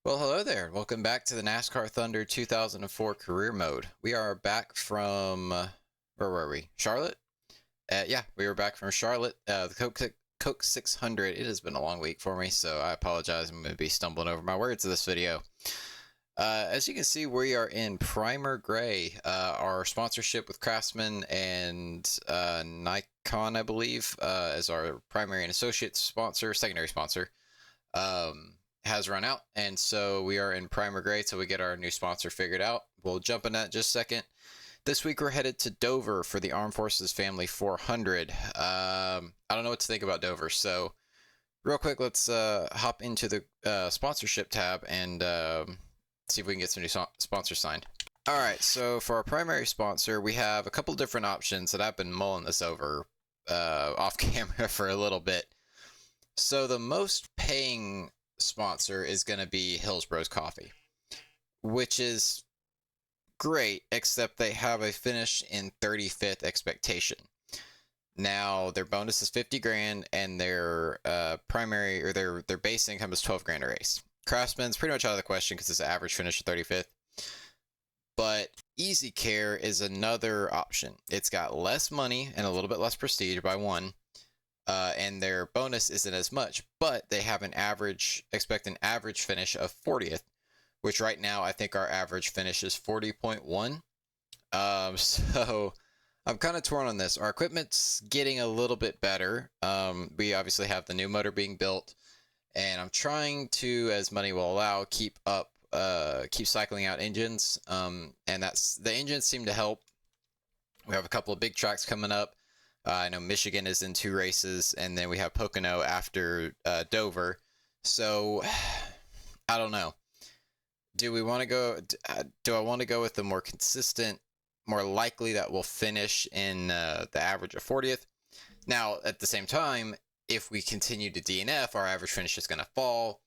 Well, hello there. Welcome back to the NASCAR Thunder 2004 career mode. We are back from, where were we? Charlotte? Yeah, we were back from Charlotte. The Coke 600. It has been a long week for me, so I apologize. I'm going to be stumbling over my words in this video. As you can see, we are in Primer Gray. Our sponsorship with Craftsman and Nikon, I believe, as our primary and associate sponsor, secondary sponsor. Has run out, and so we are in Primer Gray till we get our new sponsor figured out. We'll jump in that in just a second. This week we're headed to Dover for the Armed Forces Family 400. I don't know what to think about Dover, so real quick, let's hop into the sponsorship tab and see if we can get some new sponsors signed. All right, so for our primary sponsor, we have a couple different options that I've been mulling this over off camera for a little bit. So the most paying sponsor is going to be Hillsboro's Coffee, which is great, except they have a finish in 35th expectation. Now their bonus is 50 grand, and their primary or their base income is 12 grand a race. Craftsman's pretty much out of the question because it's an average finish of 35th. But Easy Care is another option. It's got less money and a little bit less prestige by one. And their bonus isn't as much, but they have expect an average finish of 40th, which right now I think our average finish is 40.1. So I'm kind of torn on this. Our equipment's getting a little bit better. We obviously have the new motor being built, and I'm trying to, as money will allow, keep cycling out engines. And the engines seem to help. We have a couple of big tracks coming up. I know Michigan is in 2 races, and then we have Pocono after Dover. So I don't know. Do I want to go with the more consistent, more likely that we'll finish in the average of 40th? Now, at the same time, if we continue to DNF, our average finish is going to fall,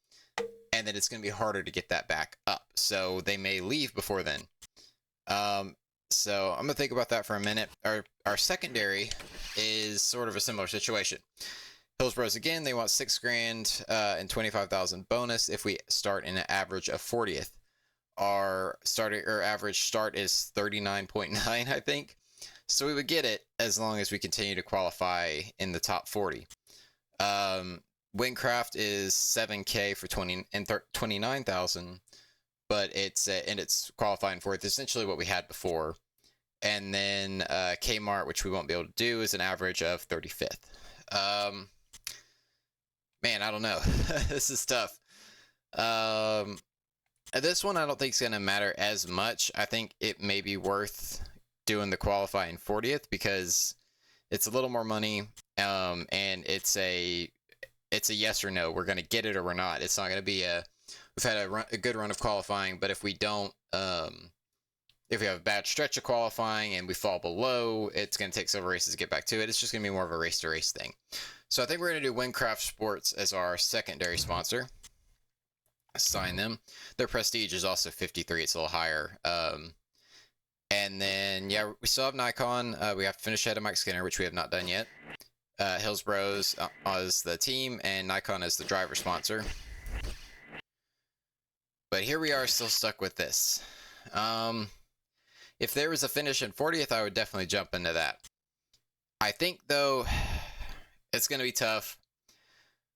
and then it's going to be harder to get that back up. So they may leave before then. So I'm going to think about that for a minute. Our secondary is sort of a similar situation. Hillsboro's, again, they want 6 grand and 25,000 bonus if we start in an average of 40th. Our average start is 39.9, I think. So we would get it as long as we continue to qualify in the top 40. Windcraft is 7K for 29,000. But it's qualifying for it. It's essentially what we had before. And then Kmart, which we won't be able to do, is an average of 35th. Man, I don't know. This is tough. This one I don't think is going to matter as much. I think it may be worth doing the qualifying 40th because it's a little more money, and it's a yes or no. We're going to get it or we're not. It's not going to be we've had a good run of qualifying, but if we don't, if we have a bad stretch of qualifying and we fall below, it's going to take several races to get back to it. It's just going to be more of a race-to-race thing. So I think we're going to do Windcraft Sports as our secondary sponsor. Assign them. Their prestige is also 53. It's a little higher. And then, yeah, we still have Nikon. We have to finish ahead of Mike Skinner, which we have not done yet. Hillsboro's as the team, and Nikon as the driver sponsor. But here we are, still stuck with this. If there was a finish in 40th, I would definitely jump into that. I think, though, it's going to be tough.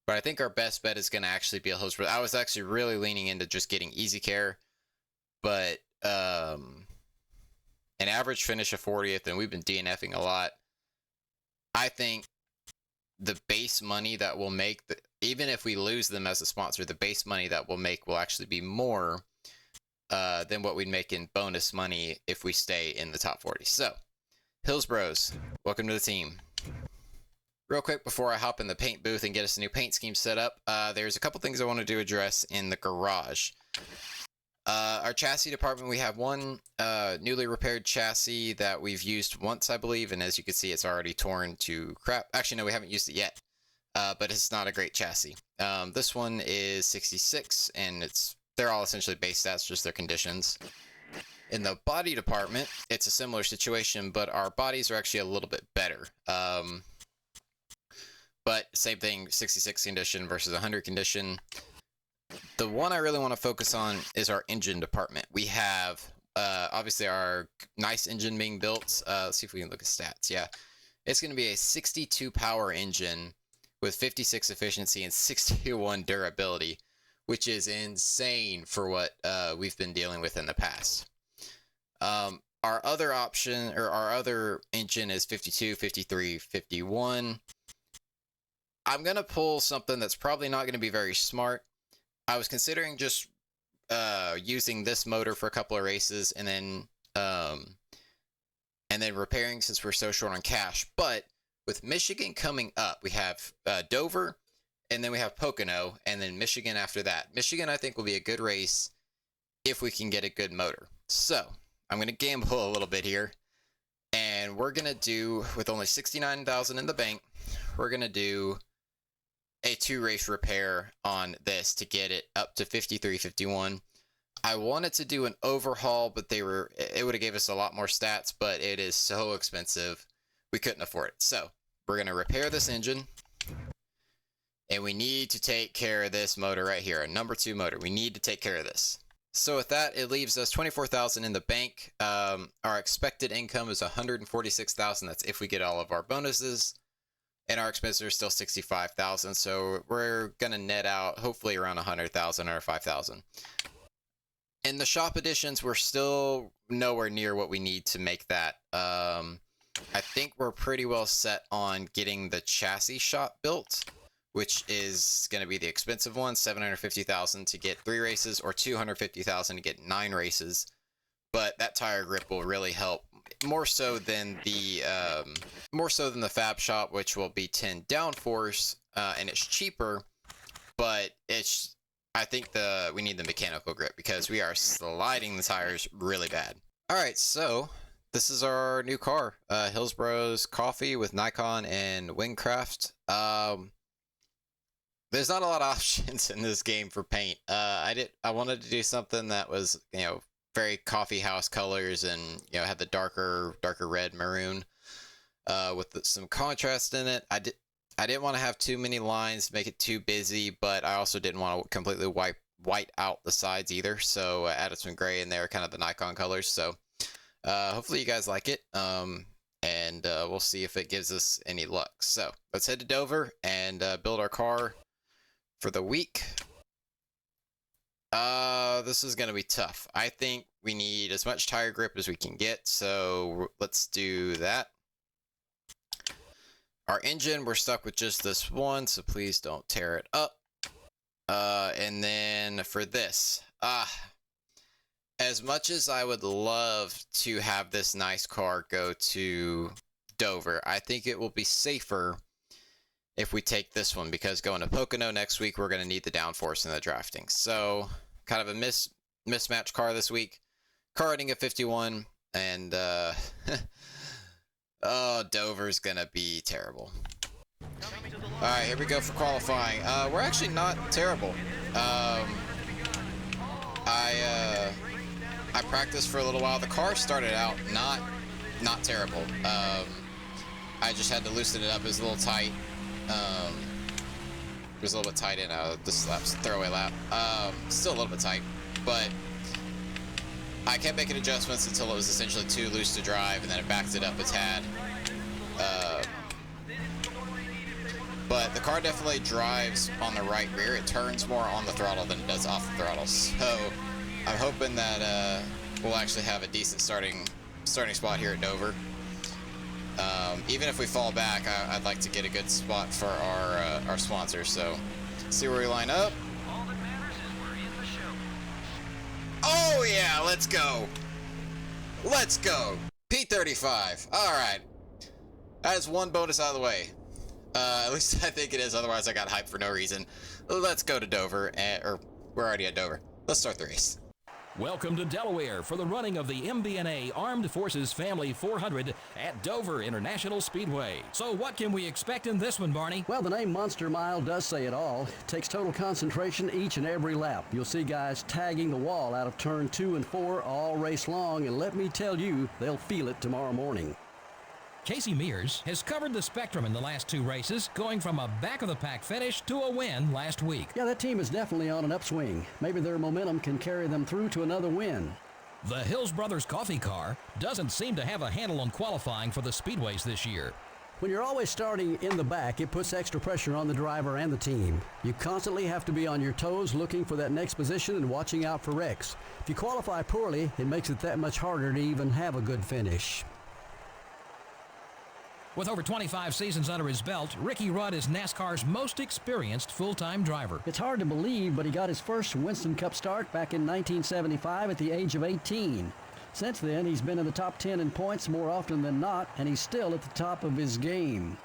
But I think our best bet is going to actually be a Hillsboro. I was actually really leaning into just getting Easy Care. But an average finish of 40th, and we've been DNFing a lot. I think the base money that we'll make, even if we lose them as a sponsor, the base money that we'll make will actually be more than what we'd make in bonus money if we stay in the top 40. So, Hillsboro's, welcome to the team. Real quick before I hop in the paint booth and get us a new paint scheme set up, there's a couple things I wanted to address in the garage. Our chassis department, we have one newly repaired chassis that we've used once, I believe, and as you can see, it's already torn to crap. Actually, no, we haven't used it yet, but it's not a great chassis. This one is 66, and they're all essentially base stats, just their conditions. In the body department, it's a similar situation, but our bodies are actually a little bit better. But same thing, 66 condition versus 100 condition. The one I really want to focus on is our engine department. We have obviously our nice engine being built. Let's see if we can look at stats. Yeah, it's going to be a 62 power engine with 56 efficiency and 61 durability, which is insane for what we've been dealing with in the past. Our other option, or our other engine, is 52, 53, 51. I'm going to pull something that's probably not going to be very smart. I was considering just using this motor for a couple of races and then repairing since we're so short on cash. But with Michigan coming up, we have Dover, and then we have Pocono, and then Michigan after that. Michigan, I think, will be a good race if we can get a good motor. So I'm going to gamble a little bit here, and we're going to do, with only $69,000 in the bank, we're going to do a 2-race repair on this to get it up to 53, 51. I wanted to do an overhaul, but it would have gave us a lot more stats, but it is so expensive, we couldn't afford it. So we're going to repair this engine, and we need to take care of this motor right here, a number 2 motor. We need to take care of this. So with that, it leaves us $24,000 in the bank. Our expected income is $146,000. That's if we get all of our bonuses. And our expenses are still $65,000. So we're going to net out hopefully around $100,000 or $5,000. In the shop additions, we're still nowhere near what we need to make that. I think we're pretty well set on getting the chassis shop built, which is going to be the expensive one, $750,000 to get 3 races or $250,000 to get 9 races. But that tire grip will really help, more so than the fab shop, which will be 10 downforce, and it's cheaper. But I think we need the mechanical grip because we are sliding the tires really bad. All right, so this is our new car, Hillsborough's Coffee with Nikon and Wingcraft. There's not a lot of options in this game for paint. I wanted to do something that was, very coffee house colors and, had the darker red maroon, with some contrast in it. I didn't want to have too many lines, make it too busy, but I also didn't want to completely white out the sides either. So I added some gray in there, kind of the Nikon colors. So hopefully you guys like it. And we'll see if it gives us any luck. So let's head to Dover and build our car for the week. This is going to be tough. I think we need as much tire grip as we can get, so let's do that. Our engine, we're stuck with just this one, so please don't tear it up. And then for this, as much as I would love to have this nice car go to Dover, I think it will be safer if we take this one, because going to Pocono next week, we're going to need the downforce and the drafting. So kind of a mismatch car this week. Car rating of 51, and oh, Dover's going to be terrible. All right, here we go for qualifying. We're actually not terrible. I practiced for a little while. The car started out not terrible. I just had to loosen it up. It was a little tight. It was a little bit tight in this lap's throwaway lap. Still a little bit tight, but I kept making adjustments until it was essentially too loose to drive, and then it backed it up a tad. But the car definitely drives on the right rear. It turns more on the throttle than it does off the throttle. So I'm hoping that we'll actually have a decent starting spot here at Dover. Even if we fall back, I'd like to get a good spot for our sponsor. So see where we line up. Oh yeah, let's go. Let's go. P35. All right. That is one bonus out of the way. At least I think it is. Otherwise, I got hyped for no reason. Let's go to Dover, or we're already at Dover. Let's start the race. Welcome to Delaware for the running of the MBNA Armed Forces Family 400 at Dover International Speedway. So what can we expect in this one, Barney? Well, the name Monster Mile does say it all. It takes total concentration each and every lap. You'll see guys tagging the wall out of turn 2 and 4 all race long, and let me tell you, they'll feel it tomorrow morning. Casey Mears has covered the spectrum in the last 2 races, going from a back-of-the-pack finish to a win last week. Yeah, that team is definitely on an upswing. Maybe their momentum can carry them through to another win. The Hills Brothers Coffee Car doesn't seem to have a handle on qualifying for the speedways this year. When you're always starting in the back, it puts extra pressure on the driver and the team. You constantly have to be on your toes looking for that next position and watching out for wrecks. If you qualify poorly, it makes it that much harder to even have a good finish. With over 25 seasons under his belt, Ricky Rudd is NASCAR's most experienced full-time driver. It's hard to believe, but he got his first Winston Cup start back in 1975 at the age of 18. Since then, he's been in the top 10 in points more often than not, and he's still at the top of his game.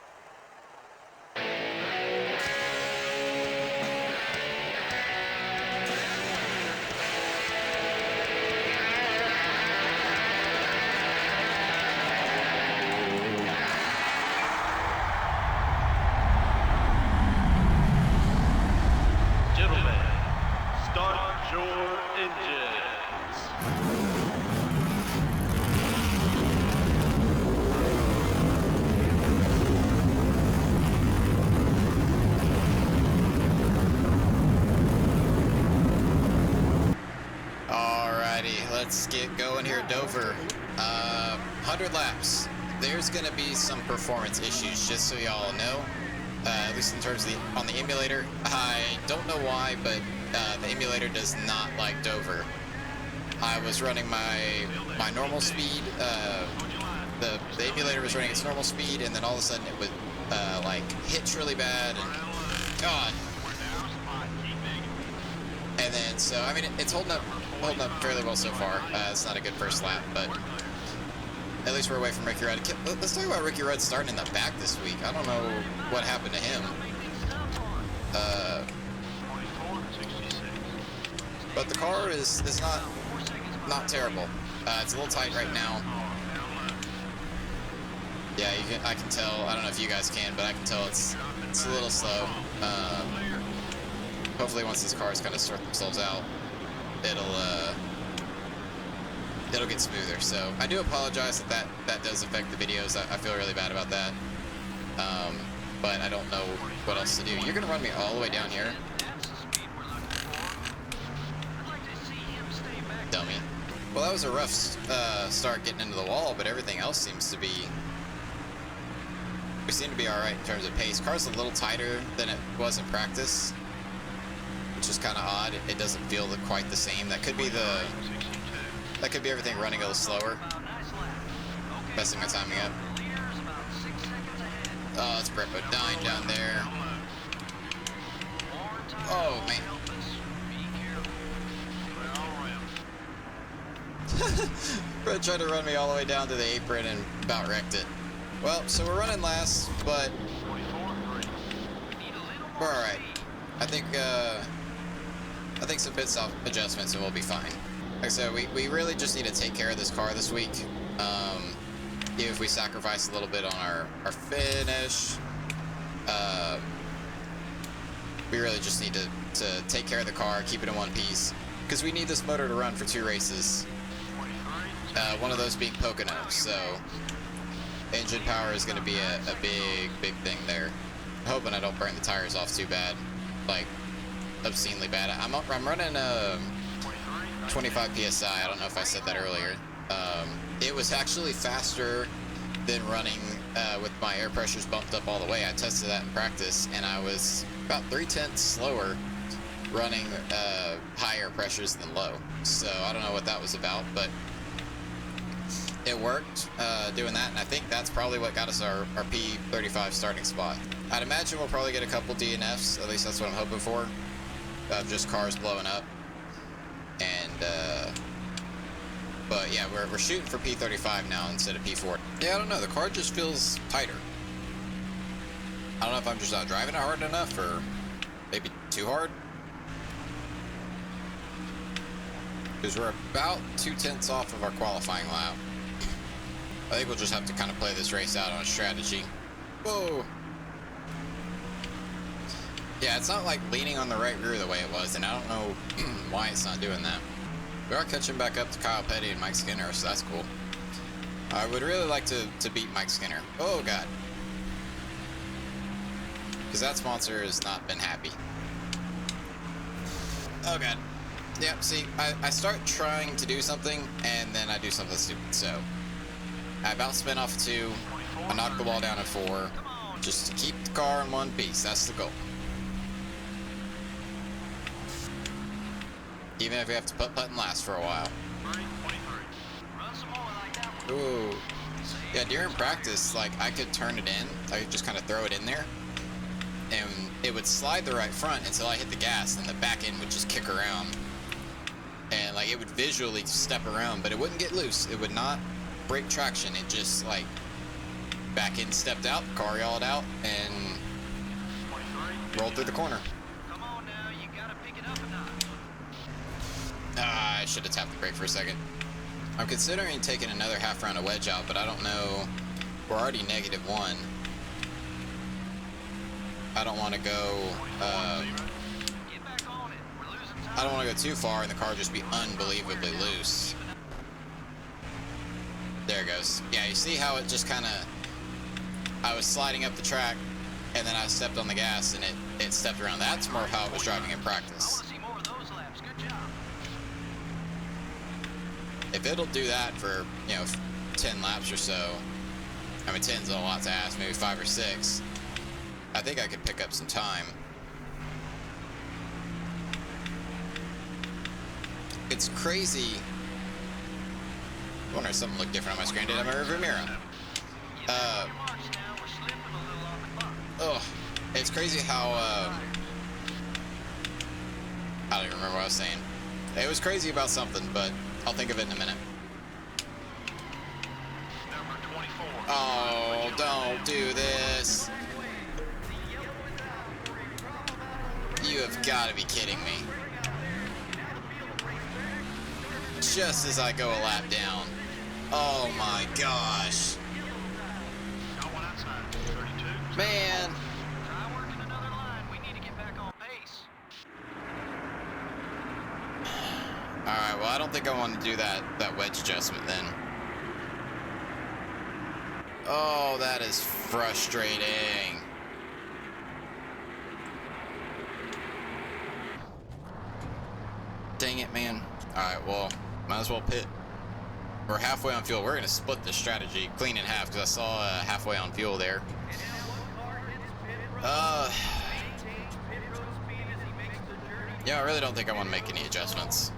Let's get going here at Dover. 100 laps. There's going to be some performance issues, just so y'all know. At least in terms of on the emulator. I don't know why, but the emulator does not like Dover. I was running my normal speed. The emulator was running its normal speed, and then all of a sudden it would like hitch really bad, and God. And then so I mean it's holding up fairly well so far. It's not a good first lap, but at least we're away from Ricky Rudd. Let's talk about Ricky Rudd starting in the back this week. I don't know what happened to him. But the car is not terrible. It's a little tight right now. Yeah, I can tell. I don't know if you guys can, but I can tell it's a little slow. Hopefully, once these cars kind of sort themselves out, it'll get smoother. So I do apologize that does affect the videos. I feel really bad about that. But I don't know what else to do. You're gonna run me all the way down here, dummy. Well, that was a rough start getting into the wall, but everything else seems to be. We seem to be all right in terms of pace. Car's a little tighter than it was in practice, which is kind of odd. It doesn't feel quite the same. That could be everything running a little slower, messing my timing up. Oh, it's Brett Bodine down there. Oh man. Brett tried to run me all the way down to the apron and about wrecked it. Well, so we're running last, but we're all right. I think some pit stop adjustments and we'll be fine. Like I said, we really just need to take care of this car this week. Even if we sacrifice a little bit on our finish, we really just need to take care of the car, keep it in one piece, because we need this motor to run for 2 races. One of those being Pocono, so engine power is going to be a big thing there. I'm hoping I don't burn the tires off too bad, like obscenely bad. I'm running 25 psi. I don't know if I said that earlier. It was actually faster than running with my air pressures bumped up all the way. I tested that in practice, and I was about 3/10 slower running high air pressures than low. So I don't know what that was about, but it worked doing that, and I think that's probably what got us our P35 starting spot. I'd imagine we'll probably get a couple DNFs, at least that's what I'm hoping for, just cars blowing up. And but yeah, we're shooting for P35 now instead of P4. Yeah, I don't know, the car just feels tighter. I don't know if I'm just not driving it hard enough, or maybe too hard, because we're about 2/10 off of our qualifying lap. I think we'll just have to kind of play this race out on a strategy. Whoa. Yeah, it's not like leaning on the right rear the way it was, and I don't know why it's not doing that. We are catching back up to Kyle Petty and Mike Skinner, so that's cool. I would really like to beat Mike Skinner. Oh, God. Because that sponsor has not been happy. Oh, God. Yep, see, I start trying to do something, and then I do something stupid, so... I about spin off a 2. I knock the ball down at 4. Just to keep the car in one piece. That's the goal. Even if we have to putt and last for a while. Ooh. Yeah, during practice, like, I could turn it in. I could just kind of throw it in there. And it would slide the right front until I hit the gas, and the back end would just kick around. And, like, it would visually step around, but it wouldn't get loose. It would not break traction. It just, like, back end stepped out, the car yelled out, and rolled through the corner. Come on now, you gotta pick it up a notch. I should have tapped the brake for a second. I'm considering taking another half round of wedge out, but I don't know. We're already -1. I don't want to go. Get back on it. We're losing time. I don't want to go too far and the car just be unbelievably loose. There it goes. Yeah, you see how it just kind of. I was sliding up the track, and then I stepped on the gas, and it stepped around. That's more how it was driving in I practice. want to see more of those laps. Good job. If it'll do that for, 10 laps or so, I mean, 10's a lot to ask, maybe 5 or 6, I think I could pick up some time. It's crazy. I wonder if something looked different on my screen. Did I have a rearview mirror? Oh, it's crazy how, I don't even remember what I was saying. It was crazy about something, but I'll think of it in a minute. Number 24. Oh, don't do this. You have got to be kidding me. Just as I go a lap down. Oh my gosh. Got one outside. 32. Man. Try working another line. We need to get back on pace. Alright, well, I don't think I want to do that wedge adjustment then. Oh, that is frustrating. Dang it, man. Alright, well, might as well pit. We're halfway on fuel. We're going to split this strategy clean in half because I saw halfway on fuel there. Yeah, I really don't think I want to make any adjustments.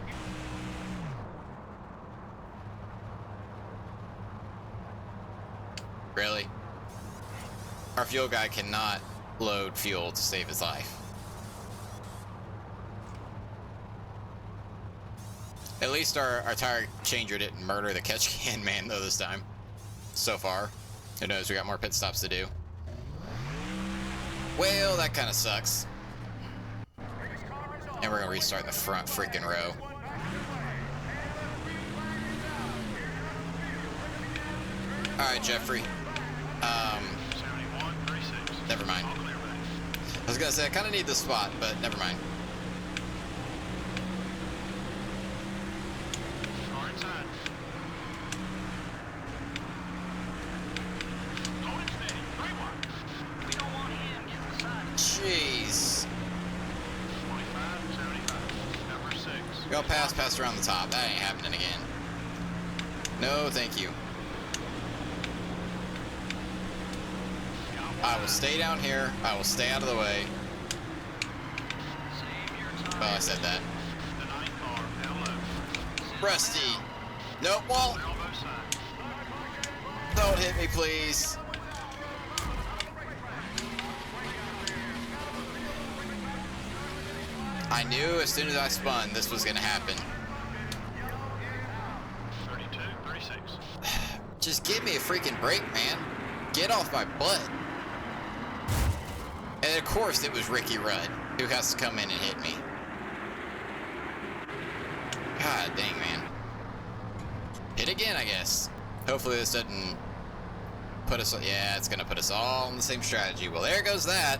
Really? Our fuel guy cannot load fuel to save his life. At least our tire changer didn't murder the catch can man though this time. So far. Who knows, we got more pit stops to do. Well, that kind of sucks. And we're gonna restart the front freaking row. Alright, Jeffrey. 71, 36. Never mind. I was gonna say I kind of need the spot, but never mind. Car inside. Going steady. 3-1. We don't want him getting the side. Jeez. 25, 75. Number 6. Go pass around the top. That ain't happening again. No, thank you. I will stay down here. I will stay out of the way. Save your time. Well, I said that. The 9 car down low. Rusty. Nope, well, Elbow side. don't hit me, please. I knew as soon as I spun, this was going to happen. 32, 36. Just give me a freaking break, man. Get off my butt. And of course it was Ricky Rudd who has to come in and hit me. God dang, man. Hit again, I guess. Hopefully this doesn't put us... Yeah, it's going to put us all on the same strategy. Well, there goes that.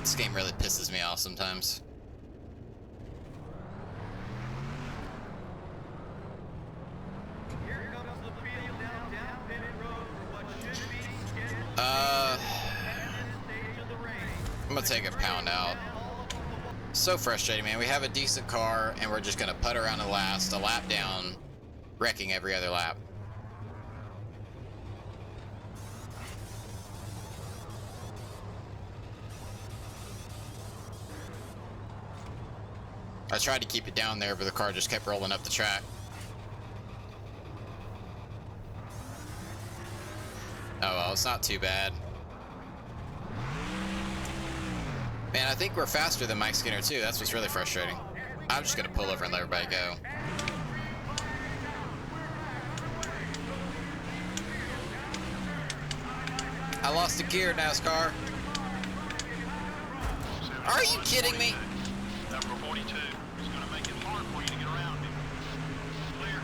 This game really pisses me off sometimes. so frustrating, man. We have a decent car, and we're just gonna putt around the last, a lap down, wrecking every other lap. I tried to keep it down there, but the car just kept rolling up the track. Oh well, it's not too bad. Man, I think we're faster than Mike Skinner too. That's what's really frustrating. I'm just gonna pull over and let everybody go. I lost a gear, NASCAR. Are you kidding me? Number 42 is going to make it hard for you to get around me. Clear.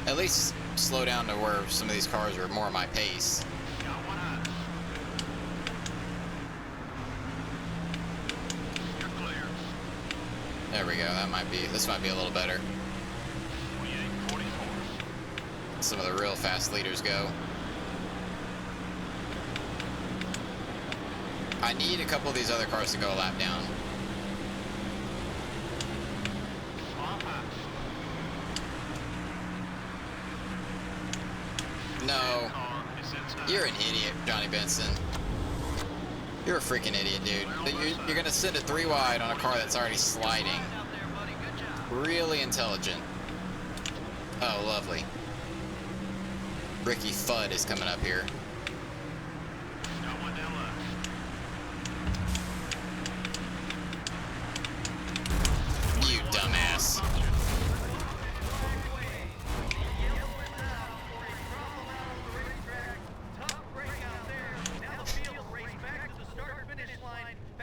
At least slow down to where some of these cars are more my pace. Got one eye. You're clear. There we go. This might be a little better. 28, 44. Some of the real fast leaders go. I need a couple of these other cars to go a lap down. No. You're an idiot, Johnny Benson. You're a freaking idiot, dude. You're gonna send it 3 wide on a car that's already sliding. Really intelligent. Oh, lovely. Ricky Fudd is coming up here. You dumbass.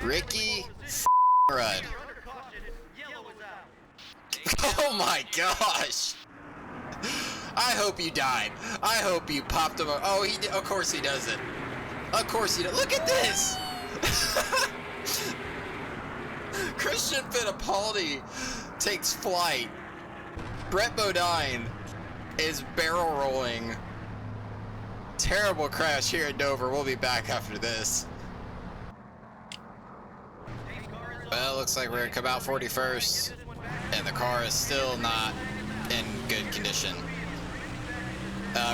Ricky Rudd. Oh my gosh. I hope you died. I hope you popped him up. Oh, of course he does it. Of course he does. Look at this. Christian Fittipaldi takes flight. Brett Bodine is barrel rolling. Terrible crash here at Dover. We'll be back after this. Well, looks like we're gonna come out 41st, and the car is still not in good condition.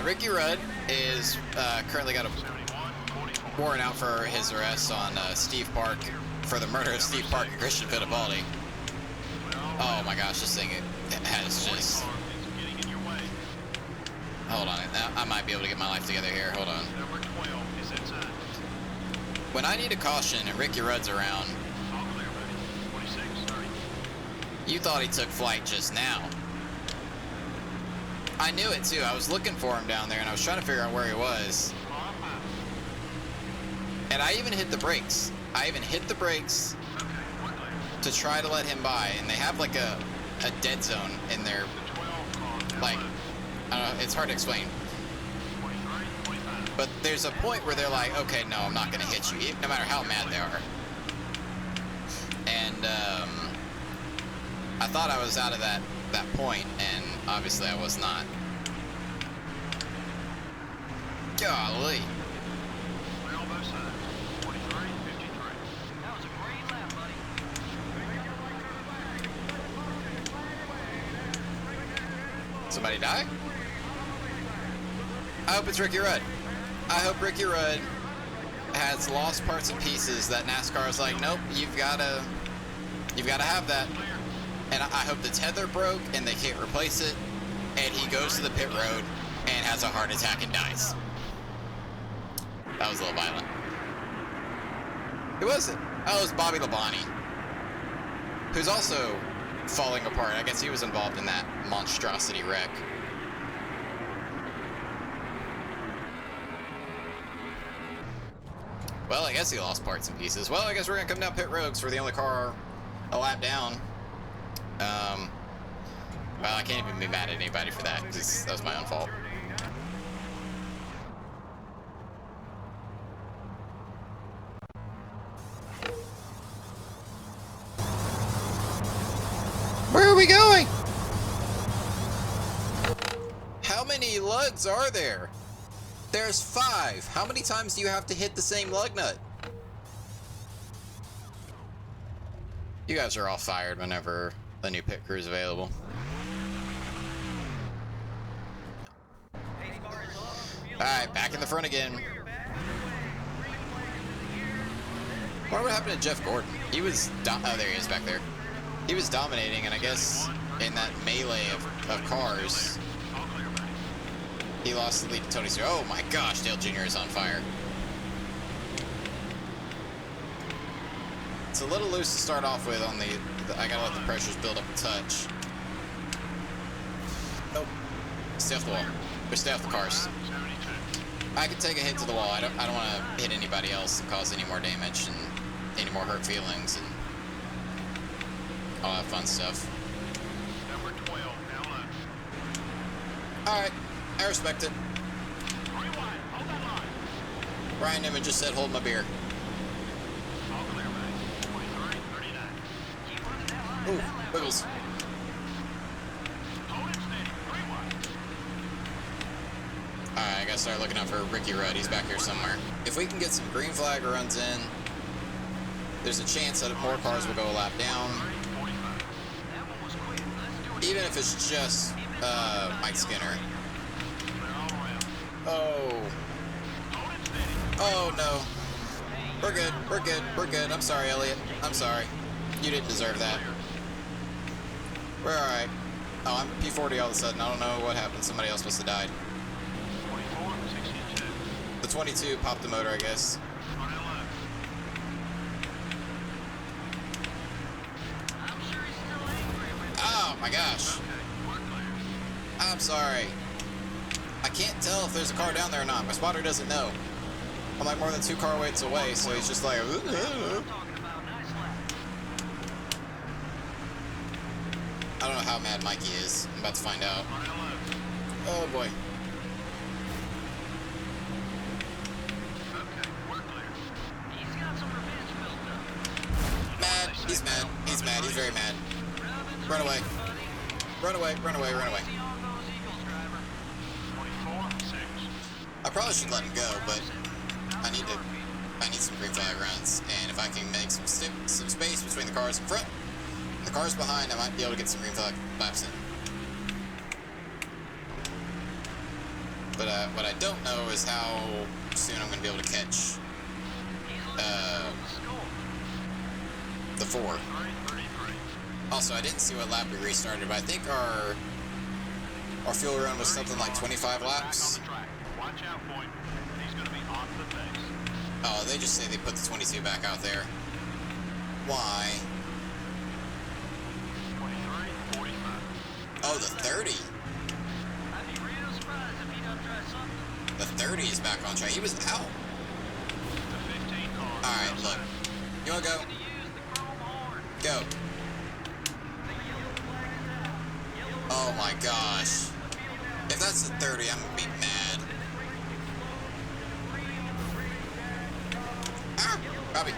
Ricky Rudd is currently got a warrant out for his arrest on Steve Park for the murder of Steve Park and Christian Fittipaldi. Oh my gosh, this thing has just... Hold on, I might be able to get my life together here. Hold on. When I need a caution and Ricky Rudd's around, you thought he took flight just now. I knew it too. I was looking for him down there and I was trying to figure out where he was. And I even hit the brakes. I even hit the brakes to try to let him by. And they have like a dead zone in there. Like, I don't know, it's hard to explain. But there's a point where they're like, okay, no, I'm not going to hit you, no matter how mad they are. And I thought I was out of that point, and obviously I was not. Golly. Somebody die? I hope it's Ricky Rudd. I hope Ricky Rudd has lost parts and pieces that NASCAR is like, nope, you've got to have that. And I hope the tether broke and they can't replace it, and he goes to the pit road and has a heart attack and dies. That was a little violent. Who was it? Oh, it was Bobby Labonte, who's also falling apart. I guess he was involved in that monstrosity wreck. Well, I guess he lost parts and pieces. Well, I guess we're gonna come down pit roads for the only car a lap down. Well, I can't even be mad at anybody for that, because that was my own fault. Where are we going? How many lugs are there? There's 5. How many times do you have to hit the same lug nut? You guys are all fired whenever the new pit crew is available. Alright, back in the front again. What happened to Jeff Gordon? He was oh, there he is back there. He was dominating, and I guess in that melee of cars, he lost the lead to Tony Stewart. Oh my gosh, Dale Jr. is on fire. It's a little loose to start off with on the I gotta let the pressures build up a touch. Nope. Stay off the wall. Or stay off the cars. I could take a hit to the wall. I don't want to hit anybody else and cause any more damage and any more hurt feelings and all that fun stuff. Number 12, now left. Alright, I respect it. 3 wide, hold that line. Ryan Newman just said hold my beer. All clear, mate. 23, 39. Ooh, wiggles. Hold it steady, 3 wide. Alright, I gotta start looking out for Ricky Rudd. He's back here somewhere. If we can get some green flag runs in, there's a chance that more cars will go a lap down. Even if it's just Mike Skinner. Oh. Oh no. We're good. We're good. We're good. I'm sorry, Elliot. I'm sorry. You didn't deserve that. We're alright. Oh, I'm P40 all of a sudden. I don't know what happened. Somebody else must have died. 24, 62. The 22 popped the motor, I guess. On that left. Oh my gosh. Okay, we're clear. I'm sorry. I can't tell if there's a car down there or not. My spotter doesn't know. I'm like more than 2 car weights away, so he's just like, I don't know how mad Mikey is. I'm about to find out. On that left. Oh boy. Okay, we're clear. Mad. He's mad. He's mad. He's very mad. Run away. Run away. Run away. Run away. 24, 6. I probably should let him go, but I need some green flag runs, and if I can make some space between the cars in front and the cars behind, I might be able to get some green flag laps in. But what I don't know is how soon I'm going to be able to catch the 4. 33. Also, I didn't see what lap we restarted, but I think our fuel run was something like 25 laps. Back on the track. Watch out, boy. He's going to be on the pace. Oh, they just say they put the 22 back out there. Why? 23, 45. Oh, the 30. The 30 is back on track. He was out. The 15 car. Alright, look. You wanna go? Go. Oh my gosh. If that's the 30, I'm gonna be mad. Ah! Robbie.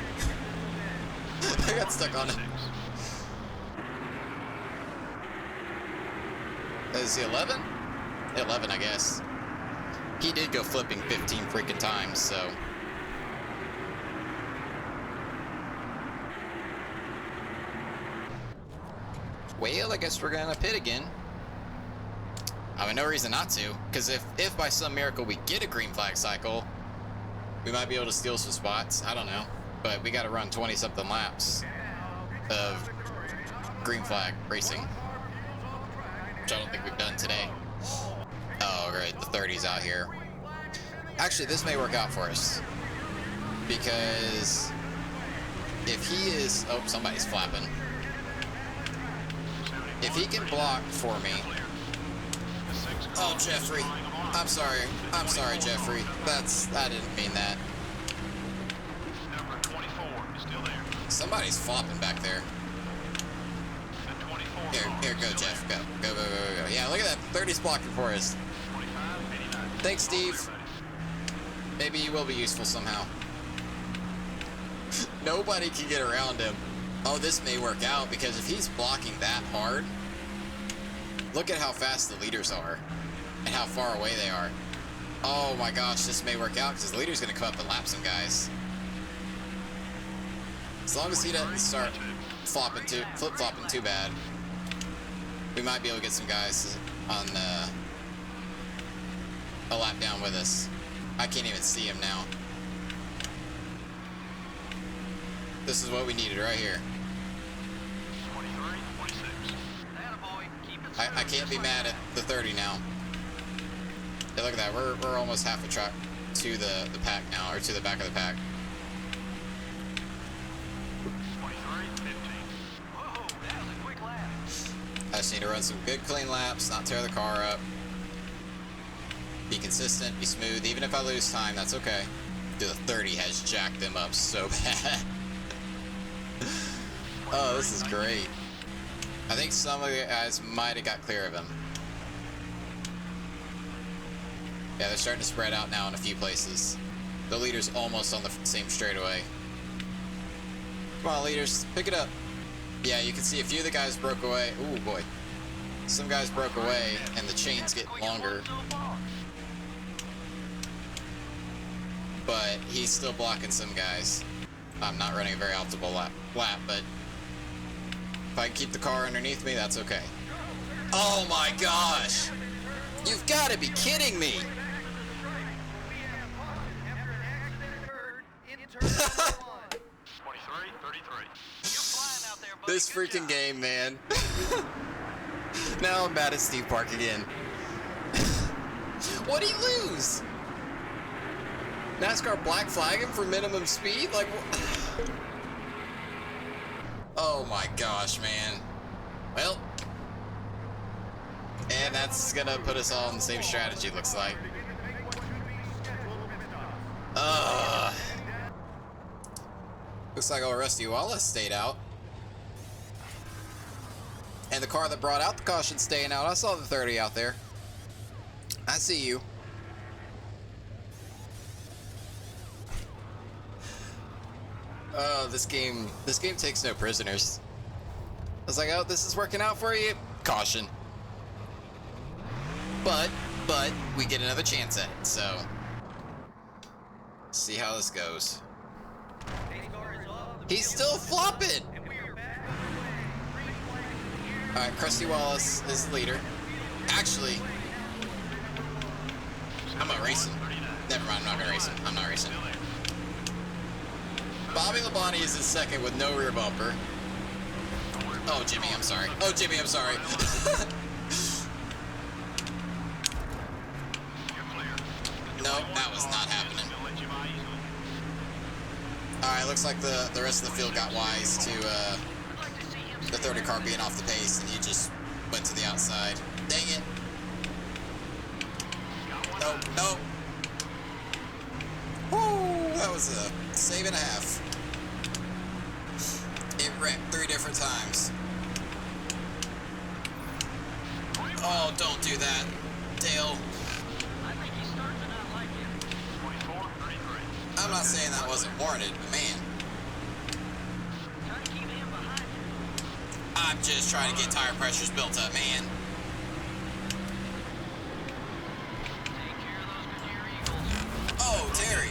I got stuck on it. Is he 11? 11, I guess. He did go flipping 15 freaking times, so. Well, I guess we're gonna pit again. I mean, no reason not to, because if by some miracle we get a green flag cycle, we might be able to steal some spots. I don't know, but we got to run 20-something laps of green flag racing, which I don't think we've done today. Oh, great, the 30's out here. Actually, this may work out for us, because if he is, oh, somebody's flapping. If he can block for me. Oh, Jeffrey. I'm sorry. I'm sorry, Jeffrey. I didn't mean that. Number 24 is still there. Somebody's flopping back there. The 24 Here, go, Jeff. Go. Go, go, go, go, go. Yeah, look at that. 30's blocking for us. 25, 89. Thanks, Steve. Maybe he will be useful somehow. Nobody can get around him. Oh, this may work out, because if he's blocking that hard, look at how fast the leaders are and how far away they are. Oh my gosh, this may work out, because the leader's going to come up and lap some guys. As long as he doesn't start flip-flopping too bad. We might be able to get some guys on a lap down with us. I can't even see him now. This is what we needed right here. 23, 26. I can't be mad at the 30 now. Hey, look at that. We're almost half a track to the pack now, or to the back of the pack. 23, 15. Whoa, that was a quick lap. I just need to run some good clean laps, not tear the car up. Be consistent, be smooth. Even if I lose time, that's okay. Dude, the 30 has jacked them up so bad. Oh, this is great. I think some of the guys might have got clear of him. Yeah, they're starting to spread out now in a few places. The leader's almost on the same straightaway. Come on, leaders, pick it up. Yeah, you can see a few of the guys broke away. Ooh, boy. Some guys broke away, and the chains get longer. But he's still blocking some guys. I'm not running a very optimal lap, but if I can keep the car underneath me, that's okay. Oh my gosh! You've got to be kidding me! 23, 33. This freaking game, man. Now I'm mad at Steve Park again. What'd he lose? NASCAR black flag him for minimum speed? Like, oh my gosh, man. Well, and that's gonna put us all in the same strategy, looks like. Looks like old Rusty Wallace stayed out. And the car that brought out the caution staying out. I saw the 30 out there. I see you. Oh, this game takes no prisoners. I was like, oh, this is working out for you. Caution. But we get another chance at it, so see how this goes. He's still flopping. All right, Krusty Wallace is the leader. Actually, I'm gonna race him. Never mind, I'm not gonna race him. I'm not racing. Bobby Labonte is in second with no rear bumper. Oh, Jimmy, I'm sorry. Oh, Jimmy, I'm sorry. Nope, that was not happening. Alright, looks like the rest of the field got wise to the 30 car being off the pace, and he just went to the outside. Dang it. Nope, nope. Woo, that was a save and a half. It wrecked 3 different times. Oh, don't do that, Dale. I'm not saying that wasn't warranted, but man. I'm just trying to get tire pressures built up, man. Oh, Terry.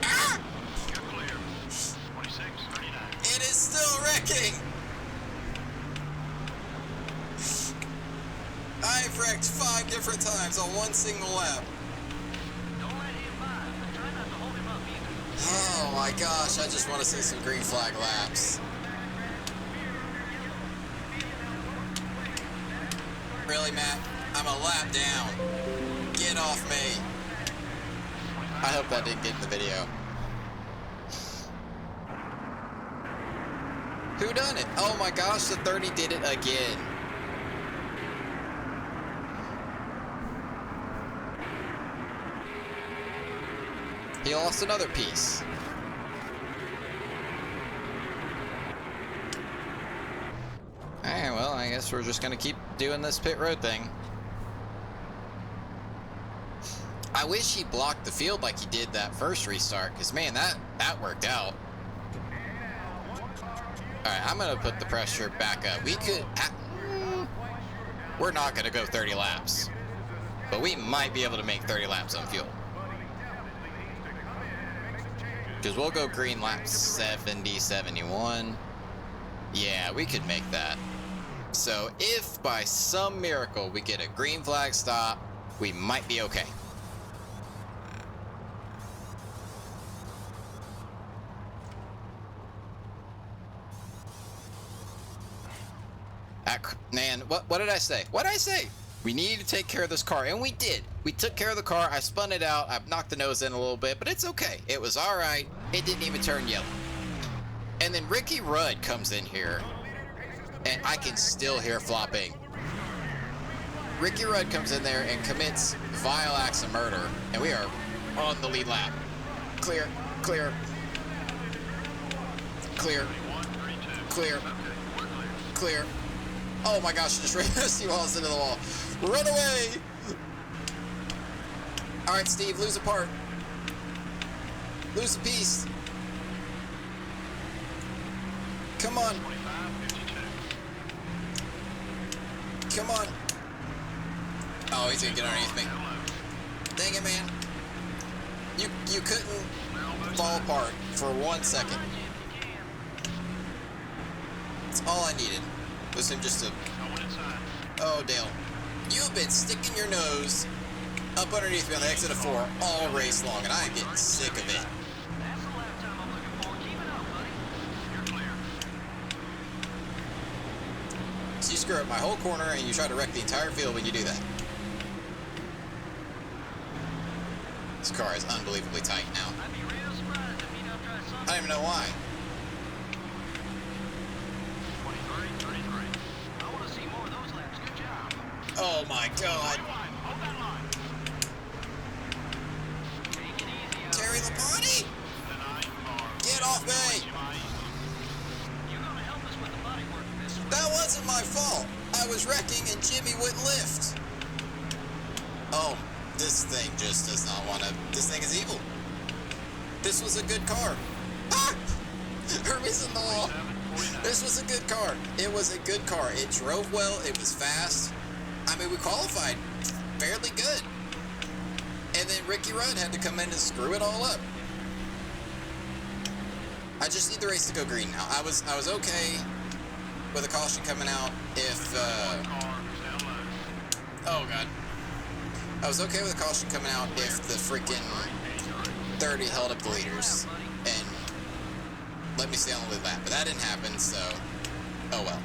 Ah! It is still wrecking. I've wrecked 5 different times on one single lap. Oh my gosh, I just want to see some green flag laps. Really, Matt? I'm a lap down. Get off me. I hope that didn't get in the video. Who done it? Oh my gosh, the 30 did it again. He lost another piece. Alright, well, I guess we're just gonna keep doing this pit road thing. I wish he blocked the field like he did that first restart, because man, that worked out. Alright, I'm gonna put the pressure back up. We're not gonna go 30 laps, but we might be able to make 30 laps on fuel. Because we'll go green lap 70, 71. Yeah, we could make that. So if by some miracle we get a green flag stop, we might be okay. Man, what did I say? What did I say? We need to take care of this car, and we did. We took care of the car. I spun it out. I knocked the nose in a little bit, but it's okay. It was all right. It didn't even turn yellow. And then Ricky Rudd comes in here, and I can still hear flopping. Ricky Rudd comes in there and commits vile acts of murder, and we are on the lead lap. Clear, clear, clear, clear, clear. Oh my gosh, just ran Rusty Wallace into the wall. Run away! All right, Steve, lose a part. Lose a piece. Come on. Come on. Oh, he's gonna get underneath me. Dang it, man. You couldn't fall apart for 1 second. That's all I needed. Was him just to... Oh, Dale. You've been sticking your nose up underneath me on the exit of 4 all race long, and I am getting sick of it. So you screw up my whole corner, and you try to wreck the entire field when you do that. This car is unbelievably tight now. I don't even know why. Oh my god. Terry Labonte? Get off me! That wasn't my fault. I was wrecking and Jimmy wouldn't lift. Oh, this thing just does not want to... This thing is evil. This was a good car. Ah! Herbie's in the wall. This was a good car. It was a good car. It drove well. It was fast. I mean, we qualified fairly good. And then Ricky Rudd had to come in and screw it all up. I just need the race to go green now. I was okay with a caution coming out if, oh god. I was okay with a caution coming out if the freaking 30 held up the leaders and let me stay on the lead lap. But that didn't happen, so, oh well.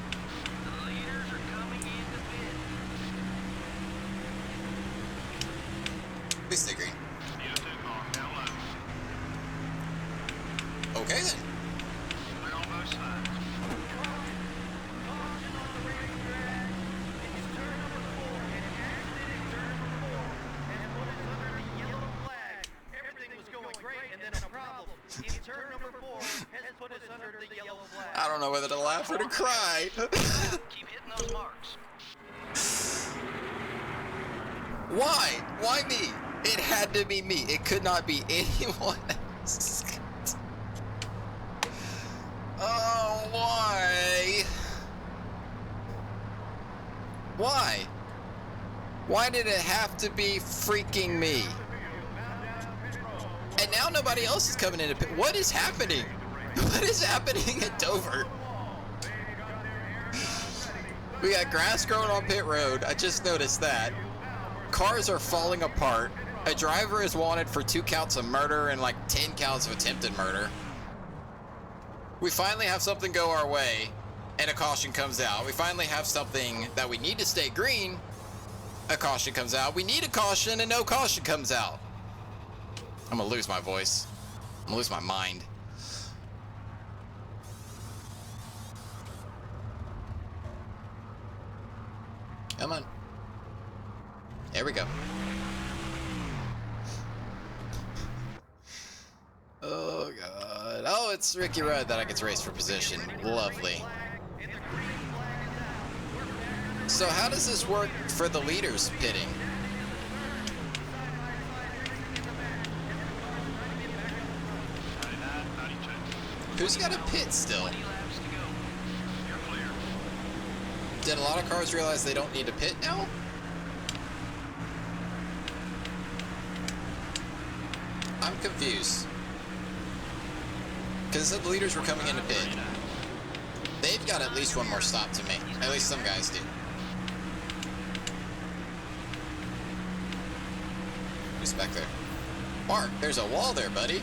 Please stay green. Okay then. I don't know whether to laugh or to cry. Keep hitting those marks. Why? Why me? It had to be me. It could not be anyone else. Oh, why? Why? Why did it have to be freaking me? And now nobody else is coming in to pit. What is happening? What is happening at Dover? We got grass growing on pit road. I just noticed that. Cars are falling apart. A driver is wanted for 2 counts of murder and like 10 counts of attempted murder. We finally have something go our way, and a caution comes out. We finally have something that we need to stay green. A caution comes out. We need a caution, and no caution comes out. I'm gonna lose my voice. I'm gonna lose my mind. Come on. There we go. Oh god. Oh, it's Ricky Rudd that I get to race for position. Lovely. So how does this work for the leaders pitting? Who's got a pit still? Did a lot of cars realize they don't need to pit now? I'm confused. because the leaders were coming into pit. They've got at least one more stop to make. At least some guys do. Who's back there? Mark, there's a wall there, buddy.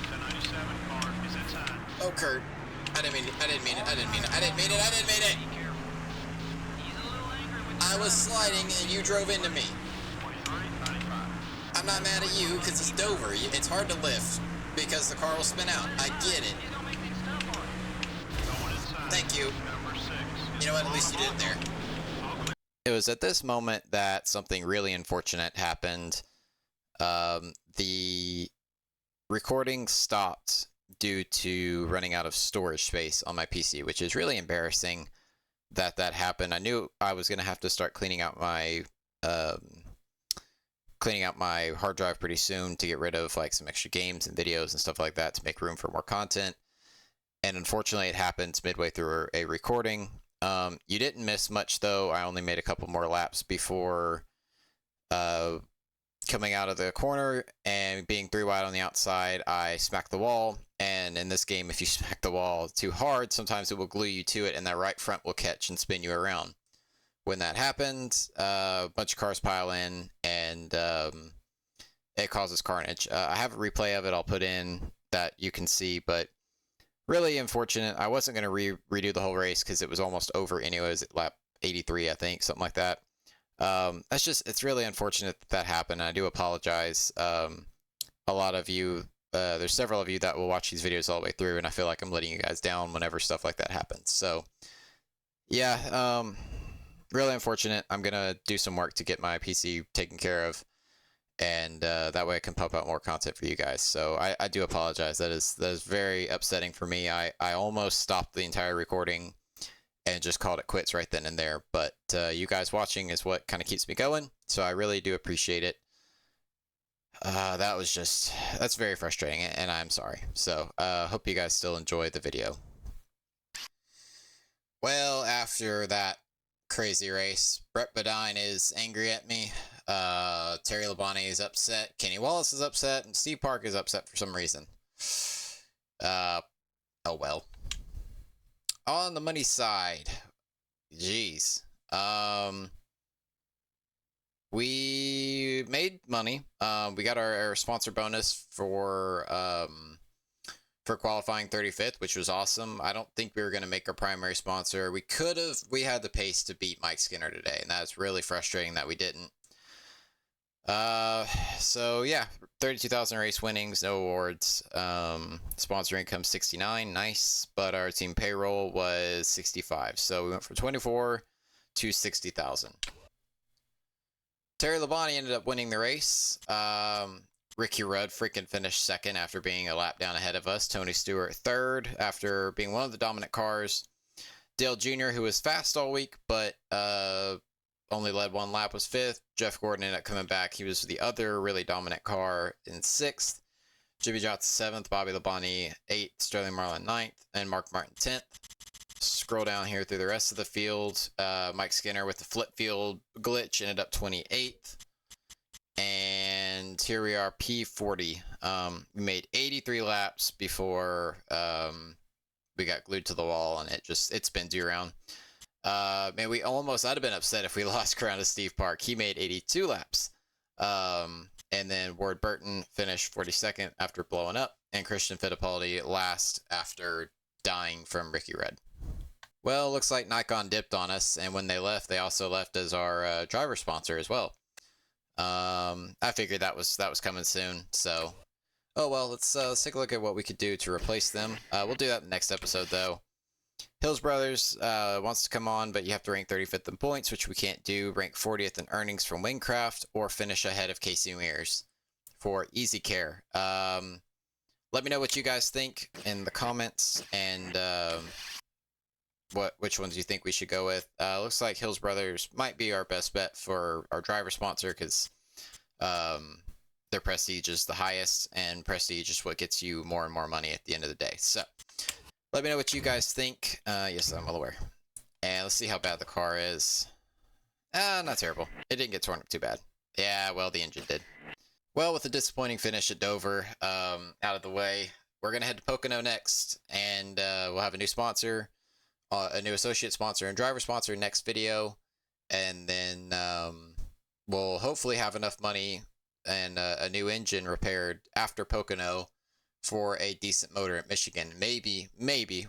1097 car is inside. Oh, Kurt. I didn't mean it. I didn't mean it. I didn't mean it. I didn't mean it. I didn't mean it. I was sliding and you drove into me. 2395. I'm not mad at you because it's Dover. It's hard to lift because the car will spin out. I get it. Going inside. Thank you. Number 6. You know what? At least you did it there. It was at this moment that something really unfortunate happened. The recording stopped due to running out of storage space on my PC, which is really embarrassing that happened. I knew I was going to have to start cleaning out my hard drive pretty soon to get rid of like some extra games and videos and stuff like that to make room for more content. And unfortunately, it happens midway through a recording. You didn't miss much though. I only made a couple more laps before coming out of the corner and being 3 wide on the outside. I smacked the wall, and in this game, if you smack the wall too hard, sometimes it will glue you to it and that right front will catch and spin you around. When that happened, a bunch of cars pile in and it causes carnage. I have a replay of it I'll put in that you can see, but really unfortunate. I wasn't going to redo the whole race because it was almost over anyways at lap 83, I think, something like that. It's really unfortunate that happened. And I do apologize. A lot of you, there's several of you that will watch these videos all the way through, and I feel like I'm letting you guys down whenever stuff like that happens. So, yeah, really unfortunate. I'm going to do some work to get my PC taken care of, and that way I can pump out more content for you guys. So I do apologize. That is very upsetting for me. I almost stopped the entire recording and just called it quits right then and there. But you guys watching is what kind of keeps me going. So I really do appreciate it. That's very frustrating, and I'm sorry. So hope you guys still enjoy the video. Well, after that crazy race, Brett Bodine is angry at me. Terry Labonte is upset. Kenny Wallace is upset, and Steve Park is upset for some reason. Oh well. On the money side, geez, we made money. We got our sponsor bonus for qualifying 35th, which was awesome. I don't think we were going to make our primary sponsor. We could have. We had the pace to beat Mike Skinner today, and that's really frustrating that we didn't. So yeah, 32,000 race winnings, no awards. Sponsor income 69, nice, but our team payroll was 65. So we went from 24 to 60,000. Terry Labonte ended up winning the race. Ricky Rudd freaking finished second after being a lap down ahead of us. Tony Stewart third after being one of the dominant cars. Dale Jr., who was fast all week, but only led one lap, was fifth. Jeff Gordon ended up coming back. He was the other really dominant car in sixth. Jimmy Johnson seventh. Bobby Labonte eighth. Sterling Marlin ninth. And Mark Martin 10th. Scroll down here through the rest of the field. Mike Skinner with the flip field glitch ended up 28th. And here we are, P40. We made 83 laps before we got glued to the wall, and it spins you around. Man, I'd have been upset if we lost ground to Steve Park. He made 82 laps. And then Ward Burton finished 42nd after blowing up, and Christian Fittipaldi last after dying from Ricky Rudd. Well, looks like Nikon dipped on us, and when they left, they also left as our driver sponsor as well. I figured that was coming soon, so oh well. Let's take a look at what we could do to replace them. We'll do that in the next episode, though. Hills Brothers wants to come on, but you have to rank 35th in points, which we can't do. Rank 40th in earnings from Wingcraft, or finish ahead of Casey Mears for Easy Care. Let me know what you guys think in the comments, and which ones you think we should go with. Looks like Hills Brothers might be our best bet for our driver sponsor, because their prestige is the highest, and prestige is what gets you more and more money at the end of the day. So let me know what you guys think. Yes, I'm well aware. And let's see how bad the car is. Not terrible. It didn't get torn up too bad. Yeah, well, the engine did. Well, with a disappointing finish at Dover out of the way, we're going to head to Pocono next, and we'll have a new sponsor, a new associate sponsor and driver sponsor next video, and then we'll hopefully have enough money and a new engine repaired after Pocono for a decent motor at Michigan. Maybe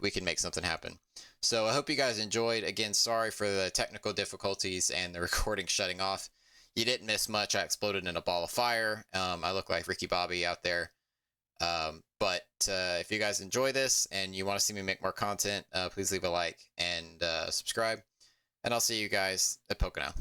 we can make something happen. So I hope you guys enjoyed. Again, sorry for the technical difficulties and the recording shutting off. You didn't miss much. I exploded in a ball of fire. I look like Ricky Bobby out there. But if you guys enjoy this and you want to see me make more content, please leave a like and subscribe. And I'll see you guys at Pocono.